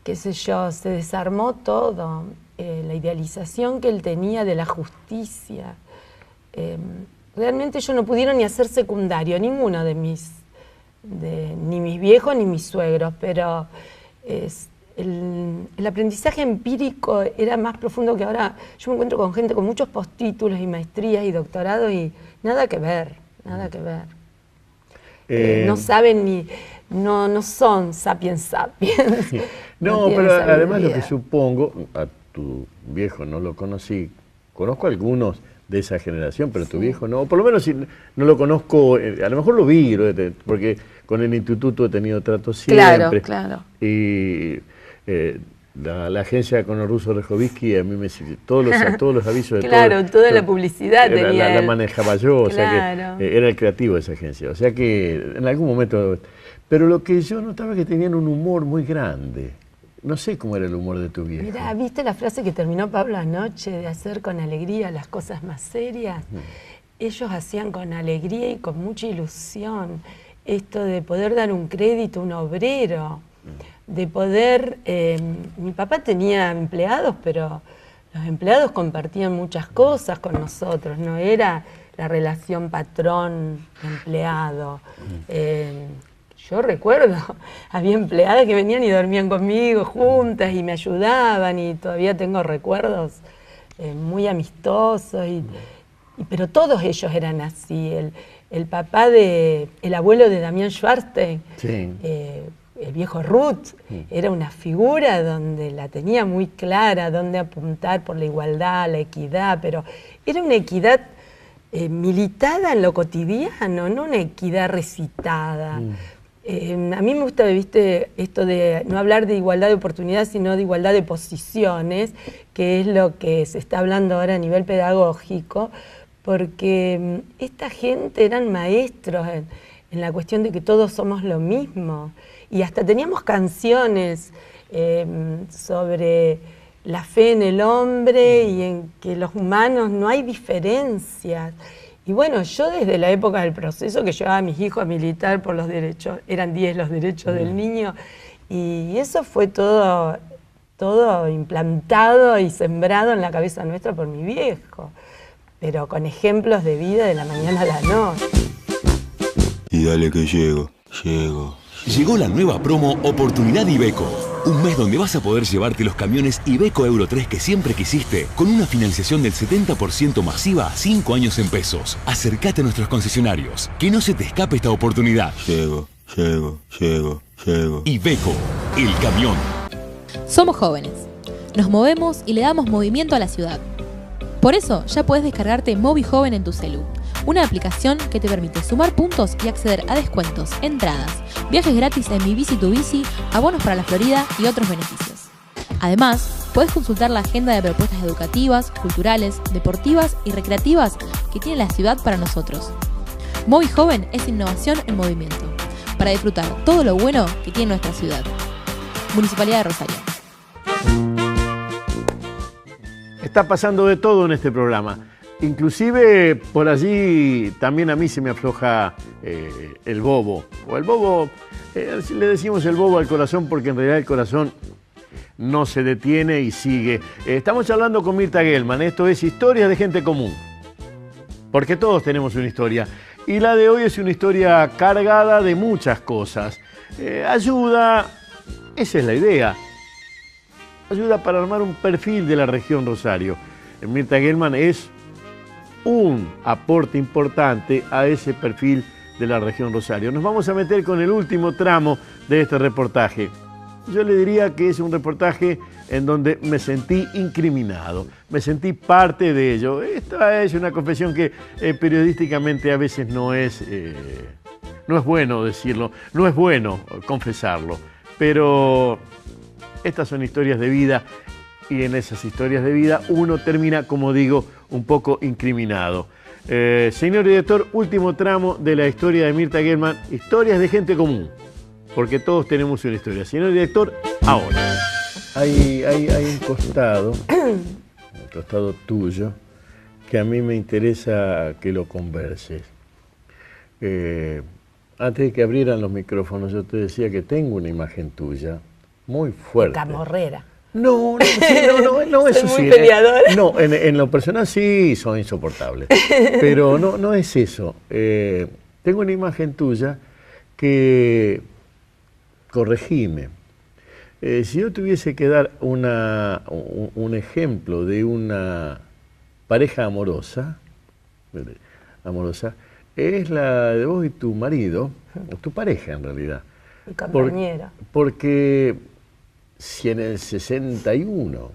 qué sé yo, se desarmó todo. La idealización que él tenía de la justicia. Realmente ellos no pudieron ni hacer secundario, ninguno ni mis viejos ni mis suegros, pero el aprendizaje empírico era más profundo que ahora. Yo me encuentro con gente con muchos postítulos y maestrías y doctorados y nada que ver. No saben no son sapiens. No, pero además lo que supongo, a tu viejo no lo conocí, conozco a algunos de esa generación, pero tu viejo no, por lo menos si no lo conozco, a lo mejor lo vi, porque con el instituto he tenido trato siempre. Claro. Y la agencia con el ruso Rejovisky, a mí me todos los avisos de toda la publicidad tenía la manejaba yo, o sea Claro. que era el creativo de esa agencia, o sea que en algún momento, pero lo que yo notaba es que tenían un humor muy grande. No sé cómo era el humor de tu viejo. Mirá, ¿viste la frase que terminó Pablo anoche de hacer con alegría las cosas más serias? Ellos hacían con alegría y con mucha ilusión esto de poder dar un crédito a un obrero, de poder... mi papá tenía empleados, pero los empleados compartían muchas cosas con nosotros, no era la relación patrón-empleado. Yo recuerdo, había empleadas que venían y dormían conmigo juntas y me ayudaban y todavía tengo recuerdos muy amistosos, pero todos ellos eran así. El abuelo de Damián Schwarzenegger, Sí. El viejo Ruth, era una figura donde la tenía muy clara, donde apuntar por la igualdad, la equidad, pero era una equidad militada en lo cotidiano, no una equidad recitada. A mí me gusta, viste, esto de no hablar de igualdad de oportunidades, sino de igualdad de posiciones, que es lo que se está hablando ahora a nivel pedagógico, porque esta gente eran maestros en la cuestión de que todos somos lo mismo. Y hasta teníamos canciones sobre la fe en el hombre y en que los humanos no hay diferencias. Y bueno, yo desde la época del proceso que llevaba a mis hijos a militar por los derechos, eran 10 los derechos del niño, y eso fue todo implantado y sembrado en la cabeza nuestra por mi viejo, pero con ejemplos de vida de la mañana a la noche. Y dale que llego. Llegó la nueva promo Oportunidad Iveco. Un mes donde vas a poder llevarte los camiones Iveco Euro 3 que siempre quisiste, con una financiación del 70% masiva a 5 años en pesos. Acércate a nuestros concesionarios, que no se te escape esta oportunidad. Llego. Iveco, el camión. Somos jóvenes, Nos movemos y le damos movimiento a la ciudad. Por eso ya puedes descargarte Movi Joven en tu celu, una aplicación que te permite sumar puntos y acceder a descuentos, entradas, viajes gratis en Mi Bici Tu Bici, abonos para la Florida y otros beneficios. Además, puedes consultar la agenda de propuestas educativas, culturales, deportivas y recreativas que tiene la ciudad para nosotros. Movi Joven es innovación en movimiento, para disfrutar todo lo bueno que tiene nuestra ciudad. Municipalidad de Rosario. Está pasando de todo en este programa. Inclusive por allí también a mí se me afloja el bobo. O el bobo, le decimos el bobo al corazón porque en realidad el corazón no se detiene y sigue. Estamos charlando con Mirta Gelman. Esto es Historias de Gente Común. Porque todos tenemos una historia. Y la de hoy es una historia cargada de muchas cosas. Ayuda, esa es la idea. Ayuda para armar un perfil de la región Rosario. Mirta Gelman es un aporte importante a ese perfil de la región Rosario. Nos vamos a meter con el último tramo de este reportaje. Yo le diría que es un reportaje en donde me sentí incriminado, me sentí parte de ello. Esta es una confesión que periodísticamente a veces no es bueno decirlo, no es bueno confesarlo, pero estas son historias de vida y en esas historias de vida uno termina, como digo, un poco incriminado. Señor director, último tramo de la historia de Mirta Gelman, Historias de Gente Común, porque todos tenemos una historia. Señor director, ahora. Hay un costado tuyo, que a mí me interesa que lo converses. Antes de que abrieran los micrófonos, yo te decía que tengo una imagen tuya muy fuerte. Camorrera. No, eso Soy sí. muy peleadora. No, en lo personal sí son insoportables. Pero no es eso. Tengo una imagen tuya que, corregime, si yo tuviese que dar un ejemplo de una pareja amorosa, es la de vos y tu marido, o tu pareja en realidad. Mi compañera. Porque si en el 61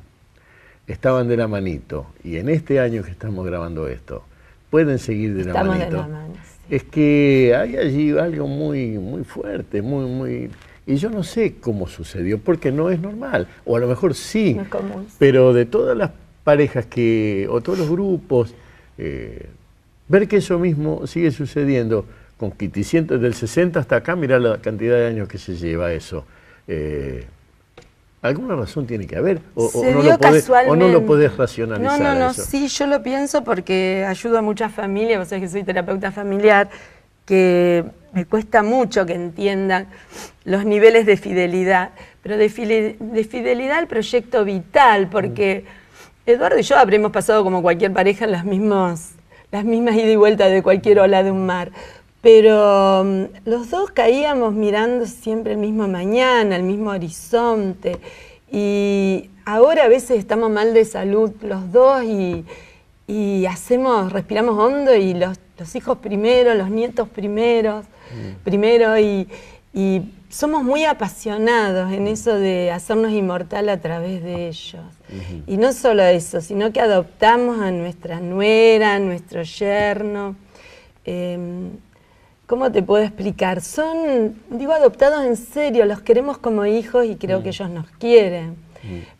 estaban de la manito, y en este año que estamos grabando esto, pueden seguir de la manito. Estamos de la mano, sí. Es que hay allí algo muy fuerte, muy... Y yo no sé cómo sucedió, porque no es normal, o a lo mejor sí, No es común. pero de todas las parejas o todos los grupos, ver que eso mismo sigue sucediendo con Kitty, desde el 60 hasta acá, mirá la cantidad de años que se lleva eso. ¿Alguna razón tiene que haber? ¿O no lo podés racionalizar? No, eso? sí, yo lo pienso porque ayudo a muchas familias, vos sabés que soy terapeuta familiar, que me cuesta mucho que entiendan los niveles de fidelidad, pero de fidelidad al proyecto vital, porque Eduardo y yo habremos pasado como cualquier pareja las mismas idas y vueltas de cualquier ola de un mar, pero los dos caíamos mirando siempre el mismo mañana, el mismo horizonte, y ahora a veces estamos mal de salud los dos y respiramos hondo y los hijos primero, los nietos primero, y somos muy apasionados en eso de hacernos inmortal a través de ellos. Y no solo eso, sino que adoptamos a nuestra nuera, a nuestro yerno. ¿Cómo te puedo explicar? Son, adoptados en serio, los queremos como hijos y creo que ellos nos quieren.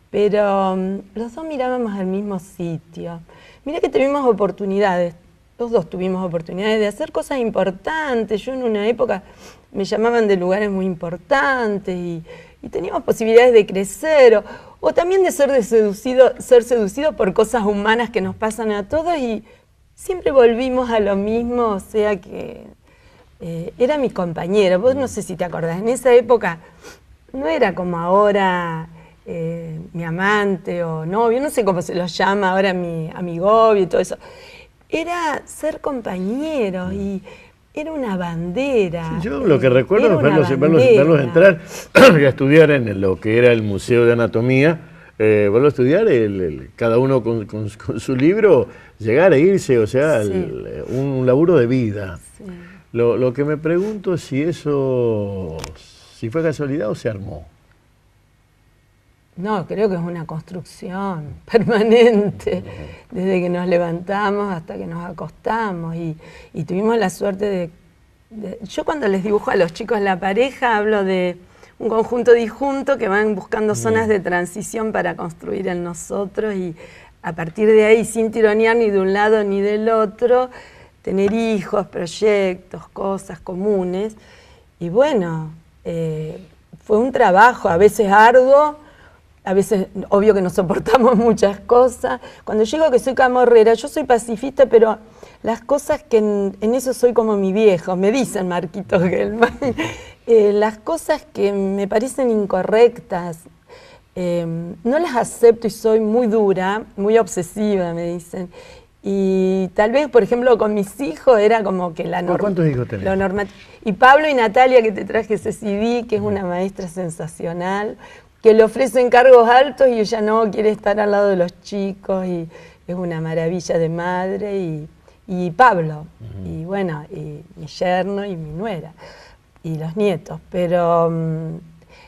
Pero los dos mirábamos al mismo sitio. Mirá que tuvimos oportunidades, los dos tuvimos oportunidades de hacer cosas importantes. Yo en una época me llamaban de lugares muy importantes y teníamos posibilidades de crecer o también de ser seducido por cosas humanas que nos pasan a todos y siempre volvimos a lo mismo, o sea que era mi compañero. Vos no sé si te acordás, en esa época no era como ahora mi amante o novio, no sé cómo se los llama ahora, mi amigovio y todo eso. Era ser compañeros y era una bandera. Sí, yo lo que recuerdo es verlos entrar y a estudiar en lo que era el Museo de Anatomía, verlos estudiar, cada uno con su libro, llegar e irse, o sea, un laburo de vida. Sí. Lo que me pregunto es si fue casualidad o se armó. No, creo que es una construcción permanente, desde que nos levantamos hasta que nos acostamos. Y tuvimos la suerte yo cuando les dibujo a los chicos la pareja, hablo de un conjunto disjunto que van buscando zonas de transición para construir en nosotros y a partir de ahí, sin tironear ni de un lado ni del otro, tener hijos, proyectos, cosas comunes. Y bueno, fue un trabajo, a veces arduo, a veces obvio que nos soportamos muchas cosas. Cuando llego que soy camorrera, yo soy pacifista, pero las cosas que en eso soy como mi viejo, me dicen Marquitos Gelman, las cosas que me parecen incorrectas, no las acepto y soy muy dura, muy obsesiva, me dicen. Y tal vez, por ejemplo, con mis hijos era como que la norma. ¿Cuántos hijos tenés? Y Pablo y Natalia, que te traje ese CD, que es una maestra sensacional, que le ofrecen cargos altos y ella no quiere estar al lado de los chicos y es una maravilla de madre. Y Pablo, y bueno, y mi yerno y mi nuera, y los nietos. Pero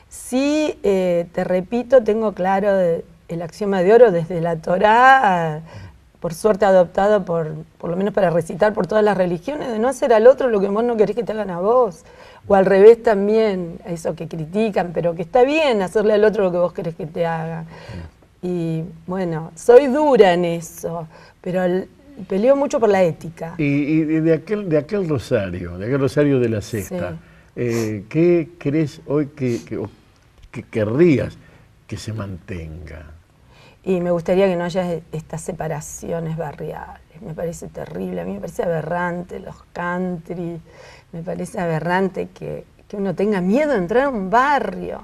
sí, te repito, tengo claro el axioma de oro desde la Torá, por suerte adoptado por lo menos para recitar por todas las religiones, de no hacer al otro lo que vos no querés que te hagan a vos. O al revés también, eso que critican, pero que está bien hacerle al otro lo que vos querés que te haga. Y bueno, soy dura en eso, pero peleo mucho por la ética. Y de aquel rosario de la sexta, sí. ¿Qué crees hoy que querrías que se mantenga? Y me gustaría que no haya estas separaciones barriales. Me parece terrible, a mí me parece aberrante los country, me parece aberrante que uno tenga miedo de entrar a un barrio.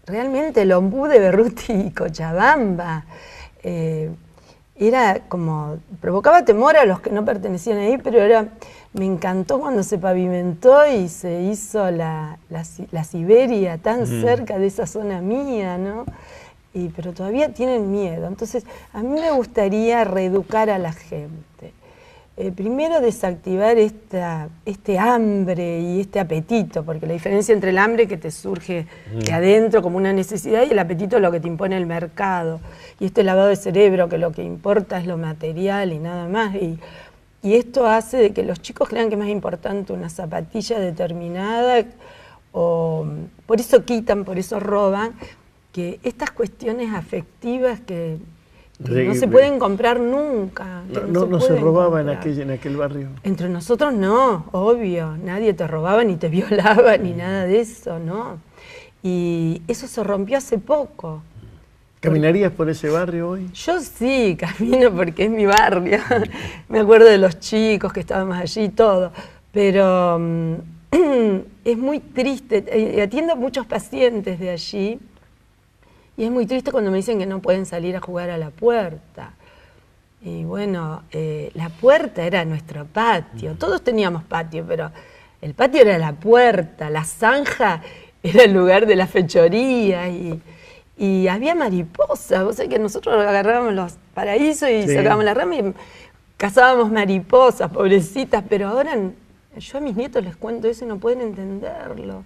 Realmente el ombú de Berruti y Cochabamba era como, provocaba temor a los que no pertenecían ahí, pero me encantó cuando se pavimentó y se hizo la Siberia tan cerca de esa zona mía, ¿no? Pero todavía tienen miedo. Entonces, a mí me gustaría reeducar a la gente. Primero, desactivar este hambre y este apetito, porque la diferencia entre el hambre que te surge de adentro como una necesidad y el apetito es lo que te impone el mercado. Y este lavado de cerebro, que lo que importa es lo material y nada más. Y esto hace de que los chicos crean que es más importante una zapatilla determinada, o por eso quitan, por eso roban, que estas cuestiones afectivas que no se pueden comprar nunca. ¿No se robaba en aquel barrio? Entre nosotros no, obvio. Nadie te robaba ni te violaba ni nada de eso, ¿no? Y eso se rompió hace poco. ¿Caminarías por ese barrio hoy? Yo sí, camino porque es mi barrio. Me acuerdo de los chicos que estábamos allí y todo. Pero es muy triste. Atiendo a muchos pacientes de allí. Y es muy triste cuando me dicen que no pueden salir a jugar a la puerta. Y bueno, la puerta era nuestro patio. Todos teníamos patio, pero el patio era la puerta, la zanja era el lugar de la fechoría. Y había mariposas. Vos sabés que nosotros agarrábamos los paraísos y sacábamos la rama y cazábamos mariposas, pobrecitas. Pero ahora yo a mis nietos les cuento eso y no pueden entenderlo.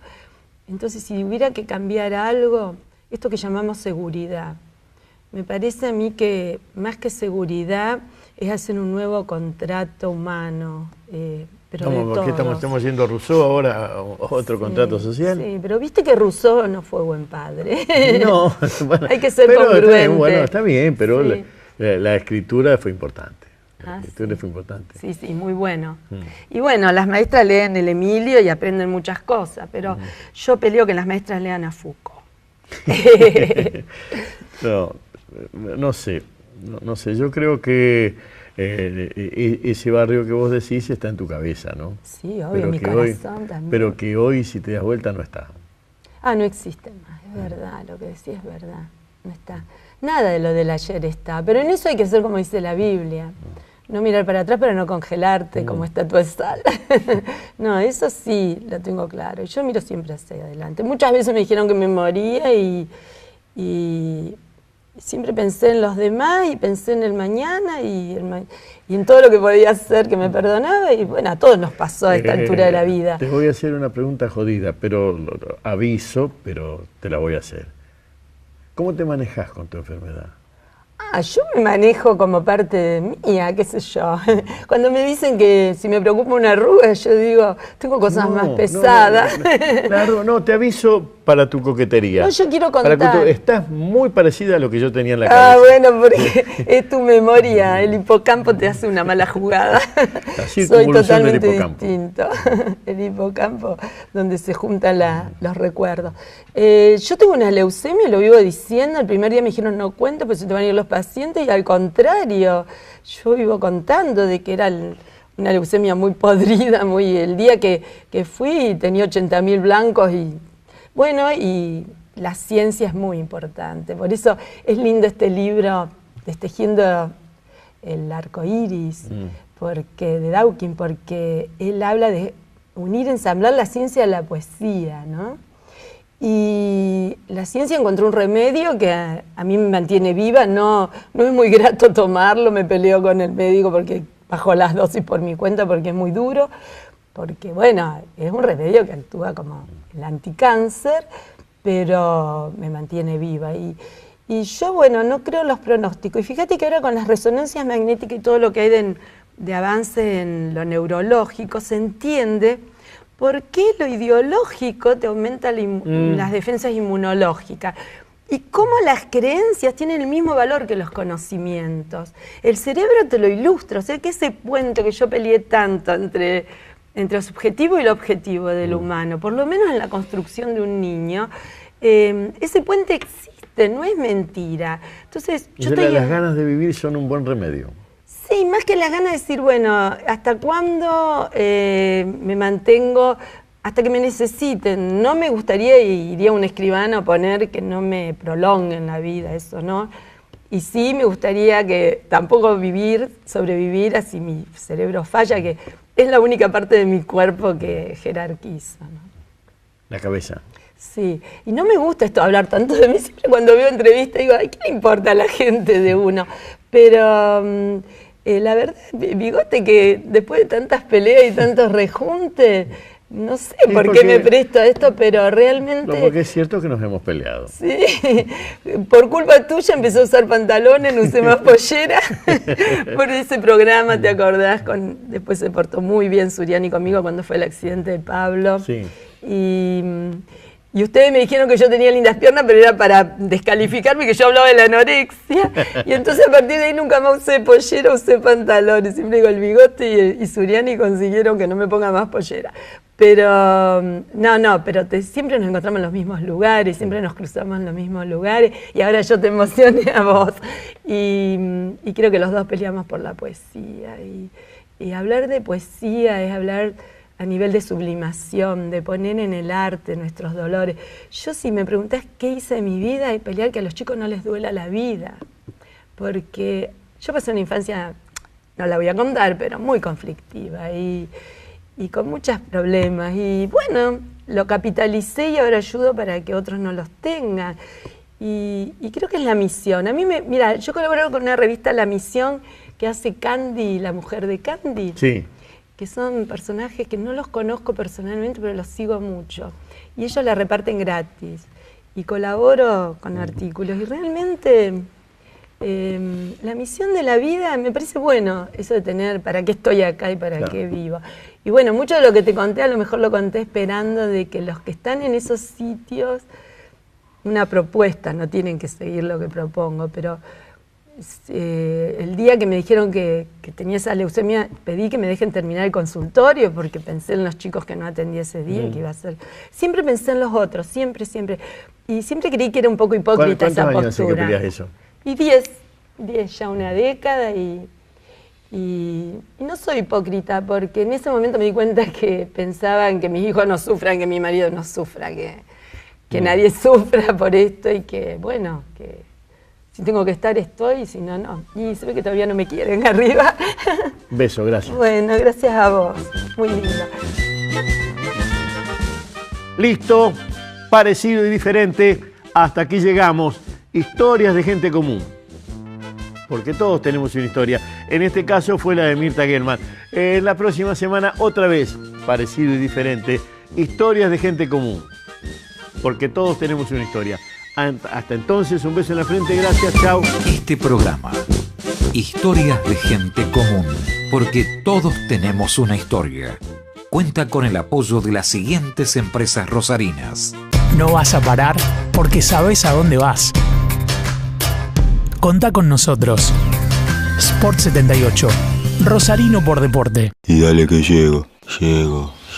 Entonces, si hubiera que cambiar algo, esto que llamamos seguridad. Me parece a mí que más que seguridad es hacer un nuevo contrato humano, pero de todos. ¿Qué estamos yendo a Rousseau ahora, otro contrato social? Sí, pero viste que Rousseau no fue buen padre. No, bueno, hay que ser congruente. Bueno, está bien, pero sí. la escritura fue importante. La escritura fue importante. Sí, sí, muy bueno. Y bueno, las maestras leen el Emilio y aprenden muchas cosas, pero yo peleo que las maestras lean a Foucault. No sé, yo creo que ese barrio que vos decís está en tu cabeza, ¿no? Sí, obvio, mi corazón también. Pero que hoy, si te das vuelta, no está. No existe más, es verdad, lo que decís es verdad, no está. Nada de lo del ayer está, pero en eso hay que ser como dice la Biblia. No mirar para atrás para no congelarte como estatua de sal. No, eso sí lo tengo claro. Yo miro siempre hacia adelante. Muchas veces me dijeron que me moría y siempre pensé en los demás y pensé en el mañana y en todo lo que podía hacer que me perdonaba. Y bueno, a todos nos pasó a esta altura de la vida. Te voy a hacer una pregunta jodida, pero aviso, pero te la voy a hacer. ¿Cómo te manejas con tu enfermedad? Yo me manejo como parte mía, qué sé yo. Cuando me dicen que si me preocupa una arruga, yo digo, tengo cosas más pesadas. Claro, no, te aviso para tu coquetería. No, yo quiero contar. Estás muy parecida a lo que yo tenía en la cabeza. Bueno, porque es tu memoria, el hipocampo te hace una mala jugada. Soy totalmente distinto. El hipocampo, donde se juntan los recuerdos. Yo tengo una leucemia, lo vivo diciendo. El primer día me dijeron, no cuento, pues se te van a ir los pacientes, y al contrario, yo vivo contando de que era una leucemia muy podrida, el día que fui tenía 80.000 blancos y bueno, y la ciencia es muy importante, por eso es lindo este libro, Destejiendo el arco iris, de Dawkins, porque él habla de unir, ensamblar la ciencia a la poesía, ¿no? Y la ciencia encontró un remedio que a mí me mantiene viva, no es muy grato tomarlo, me peleo con el médico porque bajo las dosis por mi cuenta porque es muy duro, porque bueno, es un remedio que actúa como el anticáncer, pero me mantiene viva. Y yo, bueno, no creo en los pronósticos. Y fíjate que ahora con las resonancias magnéticas y todo lo que hay de avance en lo neurológico, se entiende por qué lo ideológico te aumenta las defensas inmunológicas. Y cómo las creencias tienen el mismo valor que los conocimientos. El cerebro te lo ilustra, o sea que ese puente que yo peleé tanto entre lo subjetivo y lo objetivo del humano, por lo menos en la construcción de un niño, ese puente existe, no es mentira. Entonces, las ganas de vivir son un buen remedio. Sí, más que las ganas de decir, bueno, ¿hasta cuándo me mantengo? Hasta que me necesiten. No me gustaría, iría a un escribano a poner que no me prolonguen la vida, eso no. Y sí me gustaría que tampoco sobrevivir así mi cerebro falla, que es la única parte de mi cuerpo que jerarquiza, ¿no? La cabeza. Sí, y no me gusta esto hablar tanto de mí, siempre cuando veo entrevistas digo, ay, ¿qué le importa a la gente de uno? Pero la verdad, Bigote, que después de tantas peleas y tantos rejuntes, no sé por qué me presto a esto, pero realmente... No, porque es cierto que nos hemos peleado. Sí, por culpa tuya empecé a usar pantalones, no usé más pollera. Por ese programa, ¿te acordás? Después se portó muy bien Suriani conmigo cuando fue el accidente de Pablo. Sí. Y ustedes me dijeron que yo tenía lindas piernas, pero era para descalificarme, que yo hablaba de la anorexia. Y entonces a partir de ahí nunca más usé pollera, usé pantalones. Siempre digo, el Bigote y Suriani consiguieron que no me ponga más pollera. Pero pero siempre nos encontramos en los mismos lugares, siempre nos cruzamos en los mismos lugares. Y ahora yo te emocioné a vos. Y creo que los dos peleamos por la poesía. Y hablar de poesía es hablar a nivel de sublimación, de poner en el arte nuestros dolores. Yo, si me preguntás qué hice en mi vida, es pelear que a los chicos no les duela la vida. Porque yo pasé una infancia, no la voy a contar, pero muy conflictiva y con muchos problemas. Y bueno, lo capitalicé y ahora ayudo para que otros no los tengan. Y creo que es la misión. A mí mira, yo colaboro con una revista, La Misión, que hace Candy, la mujer de Candy. Sí. Que son personajes que no los conozco personalmente, pero los sigo mucho. Y ellos la reparten gratis. Y colaboro con artículos. Y realmente la misión de la vida me parece bueno, eso de tener para qué estoy acá y para qué vivo. Y bueno, mucho de lo que te conté, a lo mejor lo conté esperando de que los que están en esos sitios, una propuesta, no tienen que seguir lo que propongo, pero... el día que me dijeron que tenía esa leucemia, pedí que me dejen terminar el consultorio porque pensé en los chicos que no atendí ese día, que iba a ser... Siempre pensé en los otros, siempre. Y siempre creí que era un poco hipócrita esa postura. ¿Cuántos años hace que peleas eso? Y 10, ya una década y no soy hipócrita porque en ese momento me di cuenta que pensaban que mis hijos no sufran, que mi marido no sufra, que nadie sufra por esto y que, bueno, que... Si tengo que estar, estoy, y si no, no. Y se ve que todavía no me quieren arriba. Beso, gracias. Bueno, gracias a vos. Muy linda. Listo, parecido y diferente. Hasta aquí llegamos. Historias de gente común. Porque todos tenemos una historia. En este caso fue la de Mirta Gelman. La próxima semana, otra vez, parecido y diferente. Historias de gente común. Porque todos tenemos una historia. Hasta entonces, un beso en la frente, gracias, chao. Este programa, Historias de Gente Común, porque todos tenemos una historia, cuenta con el apoyo de las siguientes empresas rosarinas. No vas a parar porque sabes a dónde vas. Contá con nosotros. Sport 78. Rosarino por deporte. Y dale que llego.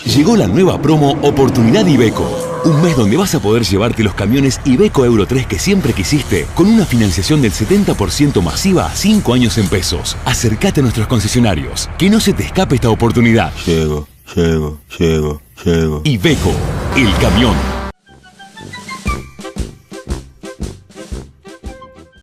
Llegó la nueva promo Oportunidad Iveco. Un mes donde vas a poder llevarte los camiones Iveco Euro 3 que siempre quisiste, con una financiación del 70% masiva a 5 años en pesos. Acércate a nuestros concesionarios. Que no se te escape esta oportunidad. Llego. Iveco, el camión.